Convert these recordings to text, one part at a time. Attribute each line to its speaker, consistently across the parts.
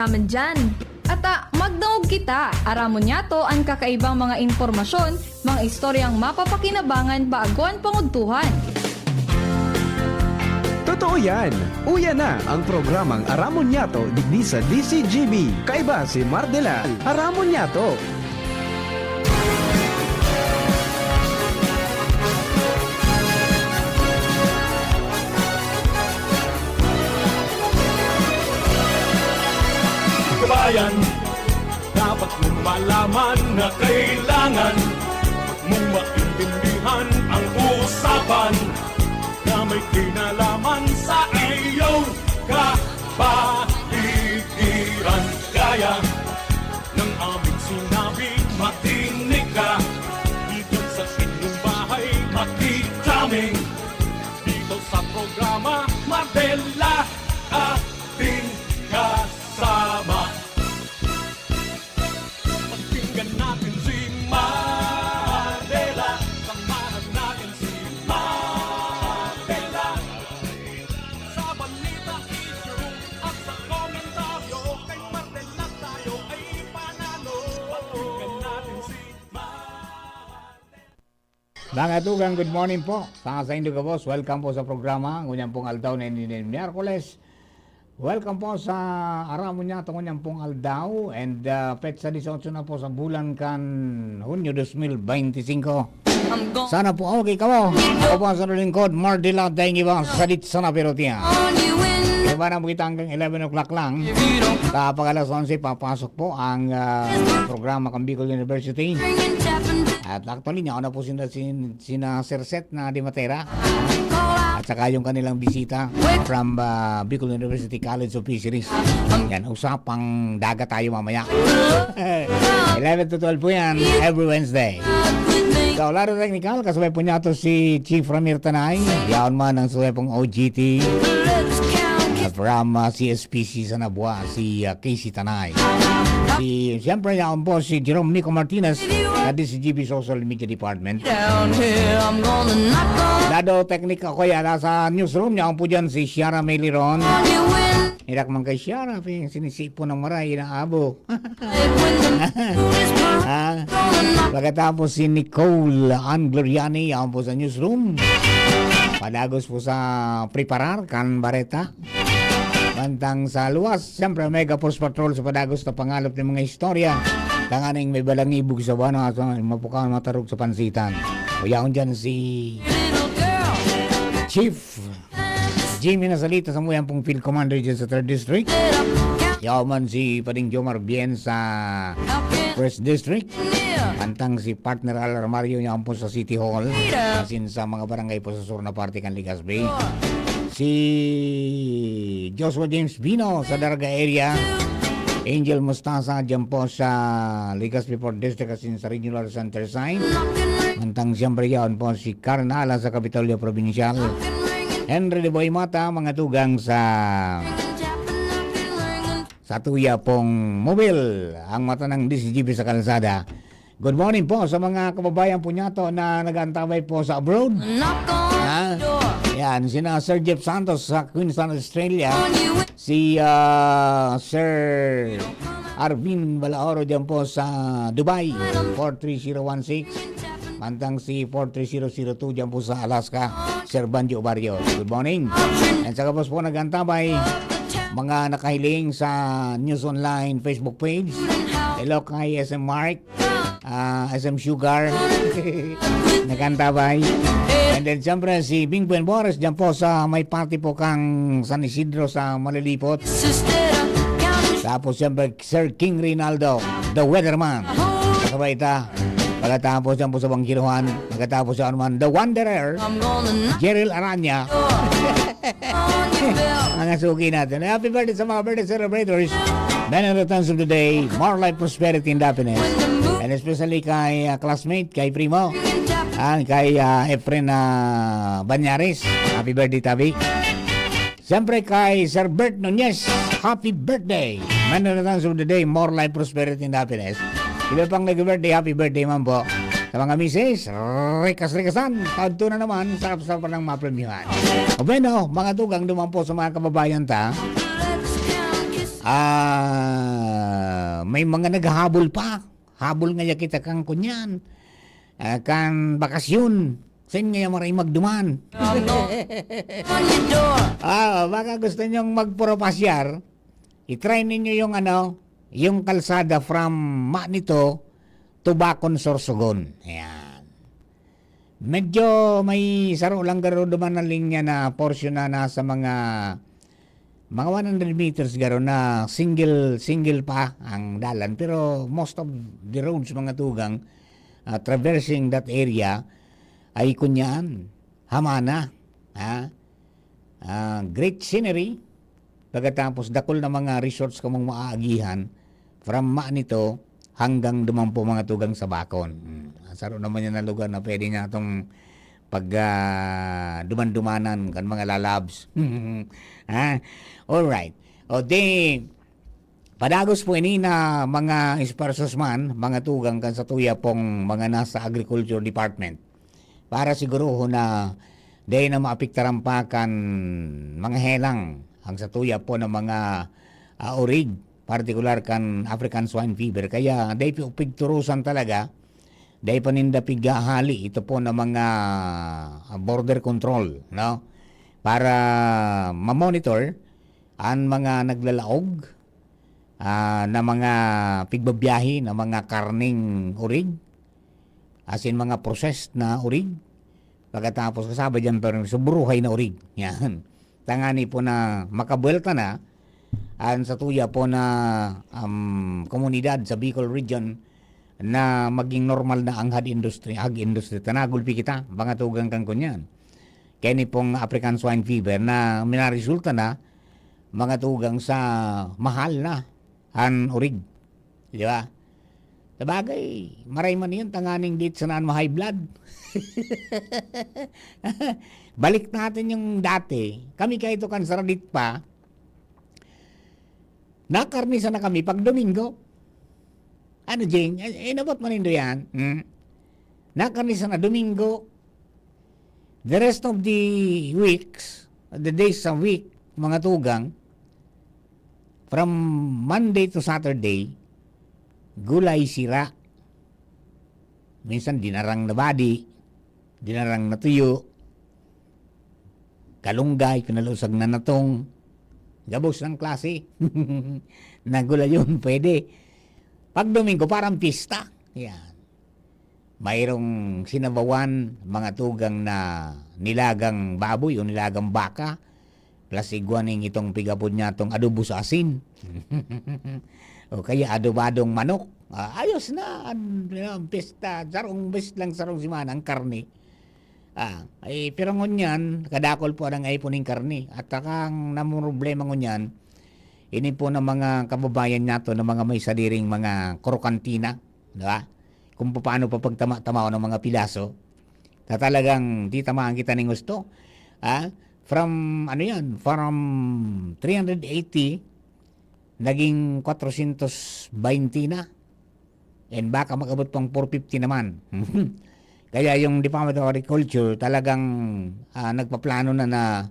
Speaker 1: naman dyan. At magdaog kita, aramon niya to ang kakaibang mga impormasyon, mga istoryang mapapakinabangan baaguan panguntuhan.
Speaker 2: Totoo yan! Uya na ang programang Aramon Yato digdi sa DCGB. Kaiba si Mardela, Aramon Yato.
Speaker 3: Bayan, dapat mong malaman na kailangan mong maintindihan ang usapan na may kinalaman sa iyong kapaligiran. Kaya ng aming sinabi, makinig ka. Dito sa inyong bahay, makikaming. Dito sa programa, Mardela ating kasama. Pakinggan natin si Mardela, samahan natin si Mardela. Sa balita, issue at sa komentaryo, kay Mardela tayo ay panalo. Pakinggan natin si Mardela.
Speaker 4: Mga tugang, good morning po. Sa inyo ka boss, welcome po sa programa. Ngunyan pong aldaw na Miyerkules. Welcome po sa Aramon Yato ngunyan pong aldaw. And petsa 18 na po sa bulan kan Hunyo 2025. Sana po okay ka mo. Ako po sa lingkod, Mardela Daingi ba sa dit sana pero tiyan. Diba na po kita hanggang 11 o'clock lang. Kapag alas 11, papasok po ang programa ng Bicol University. At actually, niya ako na po sina Sir Seth na Di Matera. At saka yung kanilang bisita from Bicol University College of Fisheries. Yan, usapang dagat tayo mamaya. 11 to 12 po yan, every Wednesday. So, laro technical, kasabay po niya ito si Chief Ramir Tanay. Yaon man ang sabay pong OGT. From CSPC sa Nabua, si Casey Tanay. Siyempre yaon po si Jerome Nico Martinez na DCGB Social Media Department. Dado teknik ako yan sa newsroom, yaon po dyan si Ciara Meliron. Hirak man kay Ciara, sinisipo ng maray, inaabo. Pagkatapos si Nicole Angloriani, yaon po sa newsroom. Padagos po sa preparar, kan bareta. Bantang sa luwas, siyempre Mega Force Patrol sa padagos na pangalap ng mga istorya. Tanganing may balangibog sa bana, mapukaw matarog sa pansitan. O yaon dyan si Chief Jimmy Nasalita sa muyang pong Field Commander dyan sa 3rd District. Yaon man si Pading Jomar Bien sa 1st District. Pantang si partner Al Mario niya po sa City Hall. Asin sa mga barangay po sa sur na parte kan Ligas Bay. Si Joshua James Bino sa Daraga area. Angel Mustasa dyan po sa Ligas Bay 4th District asin sa Regional Center Sign. Pantang siyempre yaon po si Carnala sa Kapitolyo Provincial. Henry de Boy Mata, mga tugang sa tuya pong mobile. Ang mata ng DCGB sa kalsada. Good morning po sa mga kababayan po niya to na nag-antabay po sa abroad. Yan, sina Sir Jeff Santos sa Queensland, Australia. Si Sir Arvin Balaoro dyan po sa Dubai, 43016. Mantang si 43002 dyan po sa Alaska, Sir Banjo Barrio. Good morning. And saka po nag-antabay mga nakahiling sa News Online Facebook page. Hello kay SM Mark. SM Sugar nagantabay. And then siyempre si Bing Ben Boris dyan po sa may party po kang San Isidro sa Malilipot. Tapos siyempre Sir King Rinaldo, the weatherman, kasabay ita. Pagkatapos dyan po sa Bangkiruhan, pagkatapos sa anuman the Wanderer, Jeril Aranya. Mga suki natin. Happy birthday sa mga birthday celebrators. Many returns of the day, more life, prosperity, and happiness. And especially kay classmate, kay Primo, kay Efren Banyares. Happy birthday, Tabi. Siyempre kay Sir Bert Nunez, happy birthday. Many returns of the day, more life, prosperity, and happiness. Iba pang nag-birthday, happy birthday man po. Sa mga misis, rikas-rikasan, taon na naman, sarap-sarap ng mapremyuhan. O bueno, mga tugang duman po sa mga kababayan ta. May mga naghahabol pa. Habol nga kita kang kunyan. Kan bakasyon. Sen nga maray magduman. Baka gusto nyong magporopasyar, i-try ninyo yung yung kalsada from Manito to Bacon, Sorsogon. Ayan. Medyo may saro lang garo duman na linya na portion na nasa mga 100 meters garo na single pa ang dalan, pero most of the roads mga tugang traversing that area ay kunyan hamana, great scenery, pagkatapos dakol na mga resorts kamong maaagihan from Manito hanggang dumampo mga tugang sa Bacon. Saro naman yan na lugar na pwede nga itong pag duman-dumanan kan mga lalabs. Alright. O di, padagos po ini na mga isparsos man, mga tugang kan sa tuya pong mga nasa Agriculture Department. Para siguro na dahil na maapiktaran pa kan mga helang ang sa tuya po ng mga orig, partikular kan African swine fever. Kaya dahil po pigturusan talaga, dahil paninda pigahali ito po ng mga border control, no? Para ma-monitor ang mga naglalaog na mga pigbabiyahe na mga karning urig, as in mga processed na urig, pagkatapos kasabay dyan pero subruhay na urig. Yan. Tangani po na makabuelta na ang sa tuya po na komunidad sa Bicol region na maging normal na ang ag industry. Tanagulpi kita, mga tugang kang kunyan. Kaya ni pong African swine fever na minaresulta na mga tugang sa mahal na ang urig. Di ba? Sabagay, maray man yun, tanganing dito sa naan ma-high blood. Balik natin yung dati. Kami kahit kan saradit pa, nakarnisa na kami pag Domingo. Ano, Jing? Inabot man nindo yan. Nakarnisa na Domingo. The rest of the weeks, the days sa week, mga tugang, from Monday to Saturday, gulay sira. Minsan dinarang na body, dinarang na tuyo, kalunggay, pinalusag na natong, gabos ng klase. Nagulay yun, pwede. Pag Domingo, parang pista. Yan. Mayroong sinabawan, mga tugang na nilagang baboy o nilagang baka, plus iguaning itong pigapod niya itong adobo sa asin. O kaya adobadong manok. Ayos na. Pista. Sarong best lang sarong simana ang karne. Pero ngunyan, kadakol po ang aiponing karne. At akang namumroblema ngunyan, ini po ng mga kababayan nato ng mga may sadiring mga krokantina, diba? Kung paano pa pagtama-tama ng mga pilaso, talagang di tamaan kita ng gusto. From, from 380, naging 420 na. And baka makabot pang 450 naman. Kaya yung Department of Agriculture talagang nagpaplano na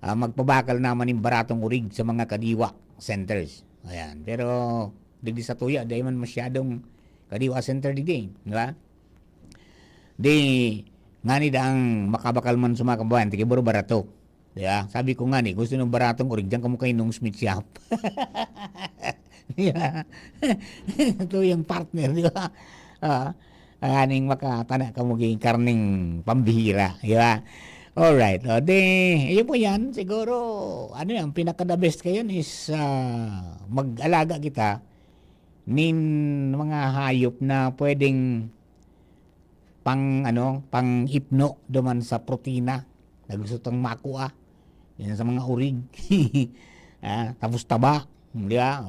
Speaker 4: magpabakal naman yung baratong urig sa mga kadiwa centers. Ayan. Pero digdi sa tuya, dahil man masyadong kadiwa center digdi. Diba? Di, nga ni daang makabakal man sa mga kabayan, tikiburo barato. Diba? Sabi ko nga ni, gusto ng baratong urig, dyan kamukay nung Smith Shop. Diba? Ito yung partner, diba? Aning makatana kamuging karning pambihira. Diba? Alright. Yun po yan. Siguro, yung pinaka-the best kayo is mag-alaga kita nin mga hayop na pwedeng pang hipno duman sa protina na gusto tang makuha. Yan sa mga urig. Tapos taba. Di ba?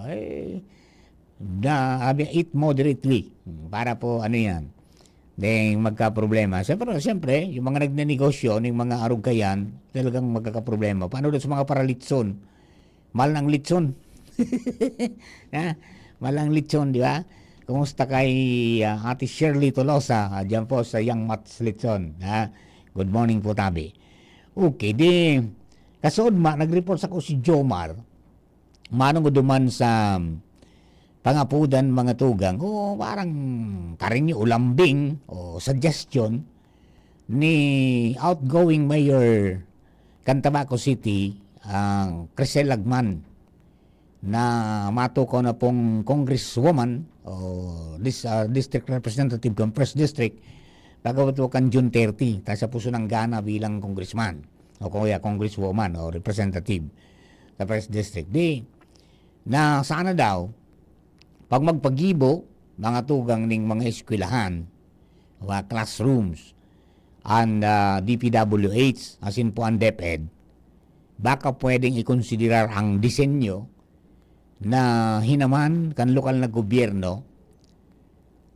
Speaker 4: Eat moderately. Para po yan. Dahil magka-problema. Siyempre, yung mga nagnenegosyo, yung mga arugayan, talagang magkakaproblema. Paano doon sa mga paralitson? Mahal ng litson. Mahal ng litson, di ba? Kumusta kay Ate Shirley Tolosa, dyan po sa Young Mats Litson. Good morning po, Tabi. Okay, di, kasood nag-report sa ko si Jomar. manong duman sa pangapudan mga tugang o parang karing ulambing o suggestion ni outgoing Mayor Cantabaco City ang Crisel Lagman na matuko na pong congresswoman o district representative ng 1st District pagkawatukan June 30 tayo sa puso ng gana bilang congressman o kaya congresswoman o representative sa 1st District. Di na sana daw pag magpagibo mga tugang ning mga eskwelahan mga classrooms and DPWH asin po ang DepEd, baka pwedeng ikonsiderar ang disenyo na hinaman kan lokal na gobyerno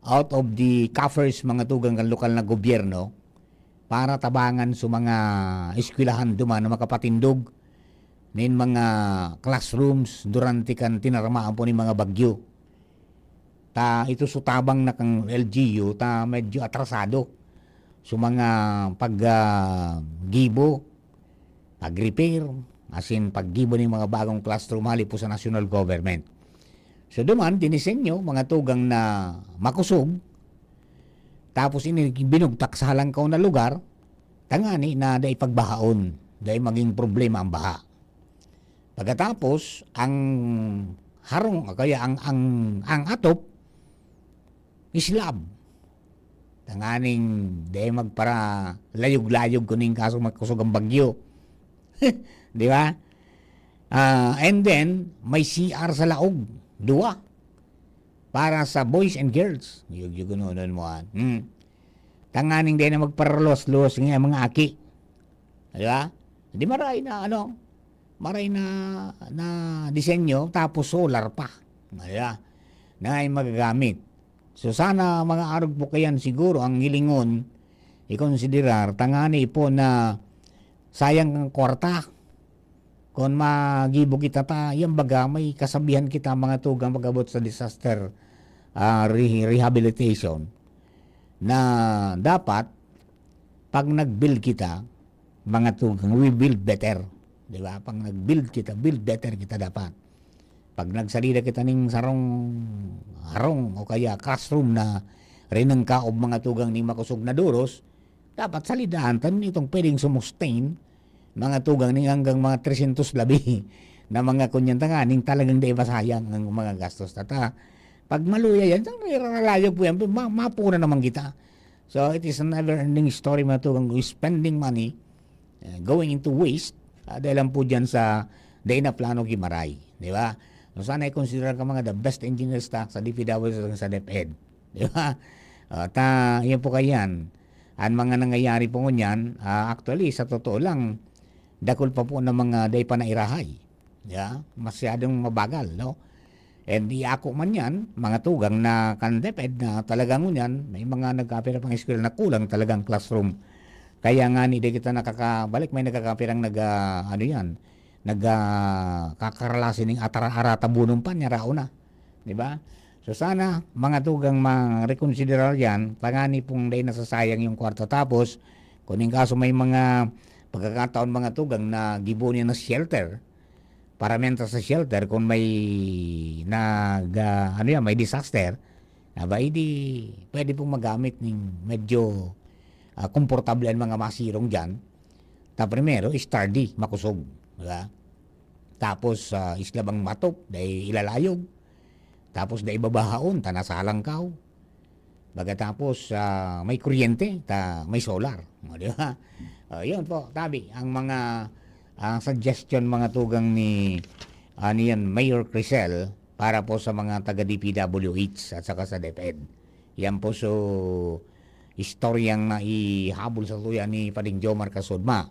Speaker 4: out of the coffers mga tugang kan lokal na gobyerno para tabangan sa mga eskwelahan duman na makapatindog nin mga classrooms durante kan tinaramaan po ni mga bagyo. Ta ito sutabang na kang LGU ta medyo atrasado sa mga paggibo, pag-repair, asin paggibo ng mga bagong classroom hali po sa national government. So duman, dinisenyo mga tugang na makusog, tapos binugtak sa halangkaw na lugar, tangani na dahil pagbahaon, dahil maging problema ang baha. Pagkatapos, ang harong, kaya ang atop, islab. Tanganing dahil magpara layog-layog kuning kaso magkusog ang bagyo. Di ba? And then, may CR sa laog. 2. Para sa boys and girls. Yung gununan mo. Tanganing dahil na magparalos-los ng mga aki. Di ba? Di maray na maray na disenyo tapos solar pa. Di ba? Na ay magagamit. So sana mga arog po kayan siguro ang hilingon ikonsiderar tangani po na sayang ang kwarta kung magibo kita ta yung baga may kasabihan kita mga tugang pagabot sa disaster rehabilitation na dapat pag nag-build kita mga tugang we build better, di ba? Pag nag-build kita, build better kita dapat. Pag nagsalida kita ning harong o kaya classroom na rinang kaob mga tugang ni makusog na duros, dapat salidahan tan itong pwedeng sumustain mga tugang ning hanggang mga 300 labi na mga kunyantanganing talagang di masayang ang mga gastos. Tata, pag maluya yan, nalalayo po yan, mapuna naman kita. So it is a never-ending story mga tugang, spending money, going into waste, dahil lang po dyan sa day na plano kimaray. Di ba? So, sana i-consider ka mga the best engineers sa DPWH sa DepEd. Di ba? Yan po kayan. Ang mga nangyayari po ngunyan, actually, sa totoo lang, dakol pa po ng mga day pa na irahay. Yeah? Masyadong mabagal, no? And ako man yan, mga tugang na kan DepEd na talagang ngunyan, may mga nagkapira pang eskwela na kulang talagang classroom. Kaya nga hindi kita nakakabalik, may nagkakapirang nagkakaralasin ng atara-arata bunong pa niya rauna. Di ba? So sana mga tugang ma-reconsider yan, pangani pong day nasasayang yung kwarto. Tapos, kuning kaso may mga pagkakataon mga tugang na gibo niya na shelter, paramenta sa shelter kung may may disaster, aba hindi pwede pong magamit ng medyo komportable ang mga masirong dyan. Ta primero, sturdy, makusog. Diba? Tapos islabang matop, dahil ilalayog. Tapos dahil babahaon, tanasalang kao. Tapos may kuryente, may solar. Diba? Yun po, tabi, ang mga suggestion mga tugang ni Mayor Crisel para po sa mga taga-DPWH at saka sa DepEd. Yan po so istoryang na ihabol sa tuya ni Pading Jomar Kasudma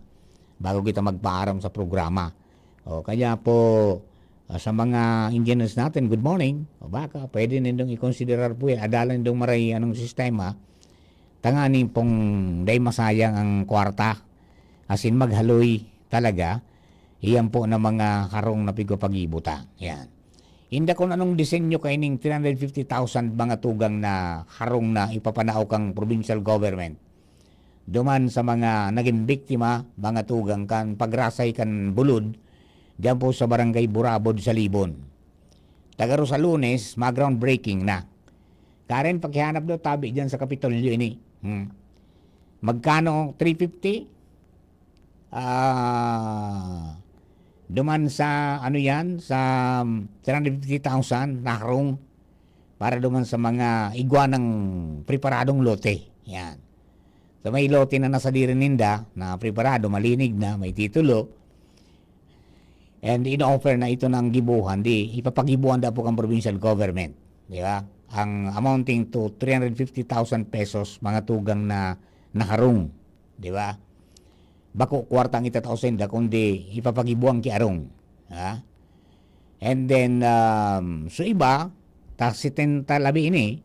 Speaker 4: bago kita magpaaram sa programa. Kaya po sa mga engineers natin, good morning. Baka pwede nindong i-considerar po yan. Adalan nindong maray anong sistema. Tanganin pong day masayang ang kwarta. Asin maghaloy talaga. Iyan po na mga harong na pigopag-ibuta. Yan. Inda kung anong disenyo kaining 350,000 mga tugang na harong na ipapanao kang provincial government. Duman sa mga naging biktima, mga tugang kan pagrasay kan bulod, Diyan po sa Barangay Burabod sa Libon. Tagaro sa Lunes, mag-groundbreaking na. Karen, pakihanap daw tabi dyan sa Kapitolyo ini. Magkano? 350? Duman sa ano yan, sa 350,000 nakarong para duman sa mga iguanang preparadong lote. Yan. So may lote na nasa dirininda na preparado, malinig na, may titulo. And in-offer na ito ng gibuhan, ipapagibuhan daw po ang provincial government. Di ba? Ang amounting to 350,000 pesos mga tugang na nakarong. Di ba? Bako kwartang itatausin da kundi ipapagibuang ki arong. Ha? And then so iba ta 70 labi ini.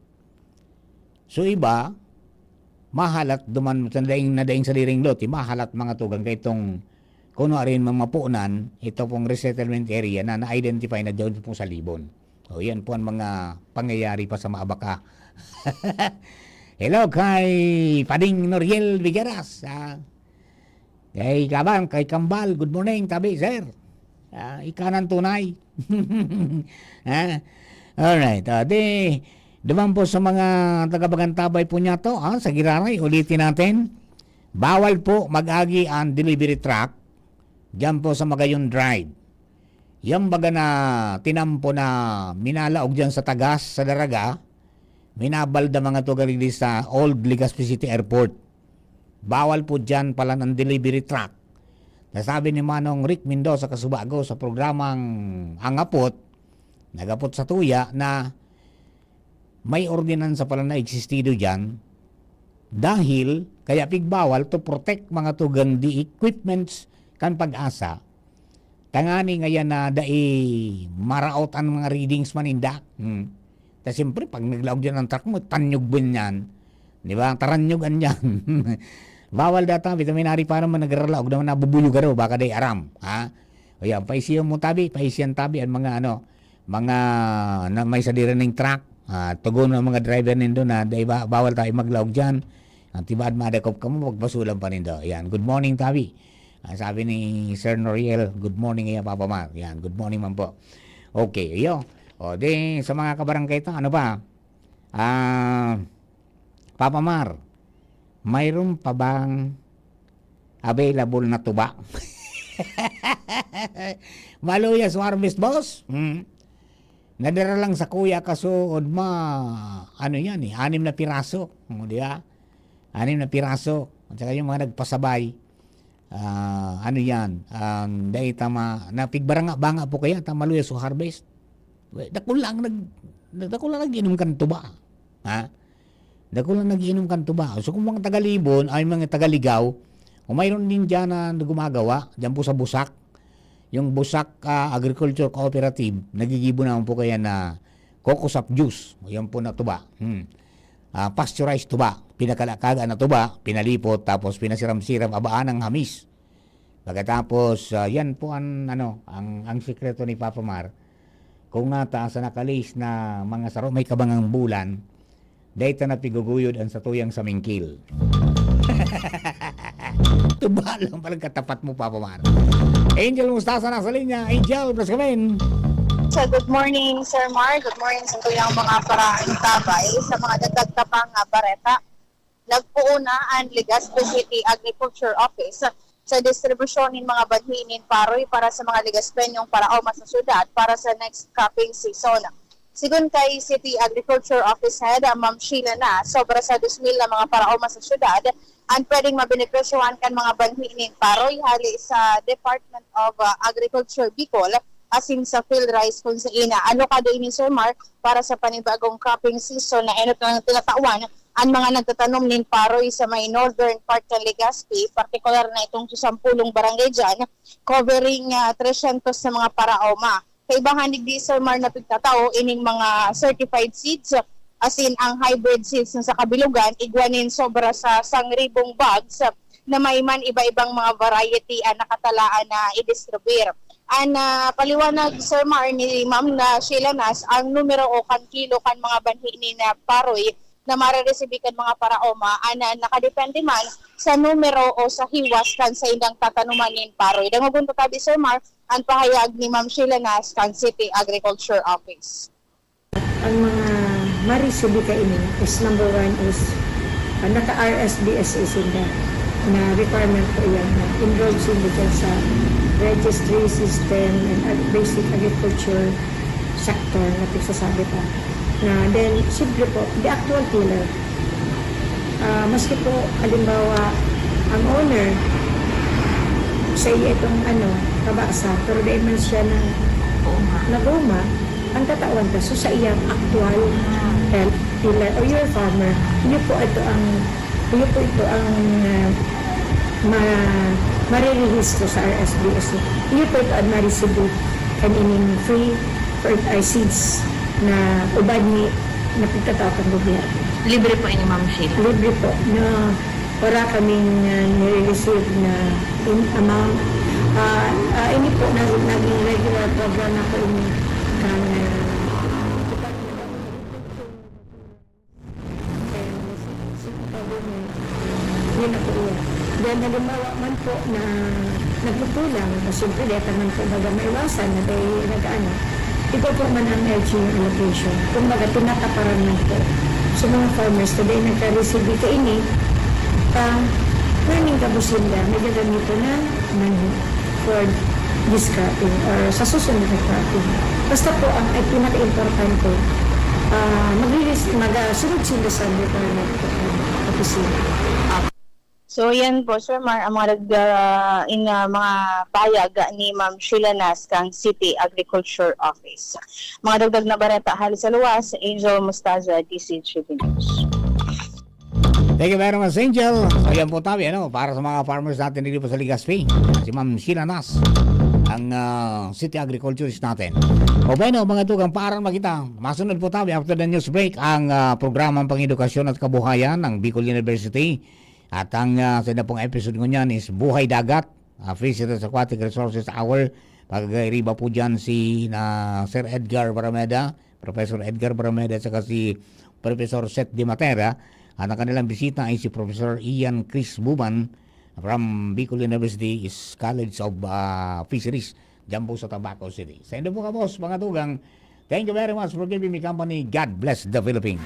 Speaker 4: So iba mahalat duman sa nadaing sa diring lot, mahalat mga tugang kay itong kuno rin mamapunan ito pong resettlement area na na-identify na doon po sa Libon. O yan po ang mga pangyayari pa sa Maabaka. Hello kay Pading Noriel Vigueras. Kay Kabang, kay Kambal, good morning, tabi, sir. Ikanan tunay. Alright, duman po sa mga tagabagantabay po niya to, sa Giraray, ulitin natin. Bawal po mag-agi ang delivery truck diyan po sa Magayon Drive. Yung baga na tinampo na minalaog dyan sa Tagas, sa Daraga, minabalda mga tugarili sa Old Legazpi City Airport. Bawal po dyan pala ng delivery truck. Nasabi ni Manong Rick Mendoza Kasubago sa programang Angapot, nagapot sa tuya, na may ordinansa pala na existido dyan dahil kaya pigbawal to protect mga tugang di equipments kan pag-asa. Tangani ngayon na maraot ang mga readings maninda. Tapos siyempre pag naglaog dyan ng truck mo, tanyog bin yan. Di ba? Taranyogan yan. Bawal data, vitaminary para man nagralaog naman nabubulog araw, baka day aram. Ha? O yan, paisiyan mo tabi, paisiyan tabi ang mga mga na may sadiraning truck. Tugon ng mga driver nindo na bawal tayo maglaog dyan. Ang tibad madakop ka mo, magbasulan pa nindo. Yan, good morning tabi. Sabi ni Sir Noriel, good morning iya Papa Mar. Yan, good morning man po. Okay, iyo. O di sa mga kabarangay ito, ano ba? Papa Mar, mayroon pa bang available na tuba? Maluya sa harvest, boss? Nadara lang sa kuya kasuod ano yan 6 na piraso. Di ba? 6 na piraso. At saka yung mga nagpasabay. Ano yan? Dahil tama, napigbaranga-banga po kaya, tamaluya sa harvest. Dako lang nag-inom kan tuba. Ha? Dako lang nag-inom kan tuba. So kung mga taga-Libon ay mga taga-Ligaw, kung mayroon din dyan na gumagawa, dyan po sa Busak, yung Busak Agriculture Cooperative, nagigibo naman po kaya na coco sap juice. Yan po na tuba. Pasteurized tuba. Pinakalakaga na tuba, pinalipot, tapos pinasiram-siram, abaan ng hamis. Pagkatapos, yan po ang sikreto ni Papa Mar. Kung nata sa nakalis na mga saro, may kabangang bulan, dahita na piguguyod ang satuyang sa mingkil. Tuba lang palang katapat mo, Papa Mar. Angel Mustasa na sa linya. Angel, plus kami.
Speaker 5: So, good morning, Sir Mar. Good morning sa tuyang mga paraintabay sa mga dagdag-tapang bareta. Nagpuuna ang Legazpi City Agriculture Office sa distribusyon ng mga badhinin paroy para sa mga Legazpenyong paraoma sa syudad para sa next cropping season. Sigun kay City Agriculture Office Head, Ma'am Sheila na, sobra sa 2,000 na mga paraoma sa syudad ang pwedeng mabenepresyohan kan mga badhinin paroy hali sa Department of Agriculture Bicol asin sa field rice kung sa ina. Ano ka doon ni Sir Mar para sa panibagong cropping season na enot ng tinatawan ang mga nagtatanom nin paroy sa may northern part ng Legazpi, particular na itong 10 barangay dyan, covering 300 na mga paraoma. Kaibahanig di Sir Mar na pagtatao ining mga certified seeds, asin ang hybrid seeds na sa kabilugan, igwanin sobra sa 1,000 bags na may man iba-ibang mga variety nakatalaan na i-distribute. Ang paliwanag Sir Mar ni Ma'am na Sheila Nas, ang numero o kan kilo kan mga banhini na paroy na marereceive kan mga paraoma nakadepende man sa numero o sa hiwas kan sa indang tatanumanin paroy. Dangogon to tabi Sir Mar ang pahayag ni Ma'am Sheila Nas kan City Agriculture Office.
Speaker 6: Ang mga marisibi ka ini is number one is naka-RSBS sila na requirement po yan na enrolled sila dyan sa registry system and basic agriculture sector na pagsasabi pa. Na then, simple po, the actual tiller. Maski po, halimbawa, ang owner sa itong kabasa, pero dahil man siya na goma, ang tatawan ka, so sa iyang actual health tiller or your farmer, yun po ito ang marirehistro sa RSBS. Yun po ito ang marisibo kanining free seeds na ubad ni napagtatawag ang gobyerno.
Speaker 7: Libre po ini Ma'am Sheila.
Speaker 6: Libre po na para kaming nire-receive na amount. Ini po naging regular program na po ini ng yun na po yun. Then halimbawa man po na nagpupulang, siyempre dito man po baga maiwasan na dahil nag-ano, ito po man ang LGU allocation. Kung baga tinataparan man po sa mga farmers na dahil nagka-receive ka ini, learning ka po sila, may gagamito na money for this cropping or sa susunod na cropping. Basta po ang ay pinaka-importante, mag-sunod sila sa requirement po ng opisina.
Speaker 5: So yan po Sir Mar ang mga mga payag ni Ma'am Sheila Nas kang City Agriculture Office. Mga dagdag na bareta hali sa luwas, Angel Mustaza, DCGB News.
Speaker 4: Thank you very much, Angel. So, yan po tayo, para sa mga farmers natin dito po sa Legazpi. Si Ma'am Sheila Nas, ang city agriculturist natin. O bueno, mga tugang para makita, masunod po tayo after the news break ang programang pang-edukasyon at kabuhayan ng Bicol University. At ang sa pong episode ko niyan is Buhay Dagat, Fisheries Aquatic Resources Hour. Pagkakairiba po dyan si Sir Edgar Barameda, Professor Edgar Barameda, at saka si Professor Seth Di Matera. At ang kanilang bisita ay si Professor Ian Chris Buban from Bicol University is College of Fisheries dyan po sa Tabaco City. Sa inyo po ka boss, mga tugang, thank you very much for giving me company. God bless the Philippines.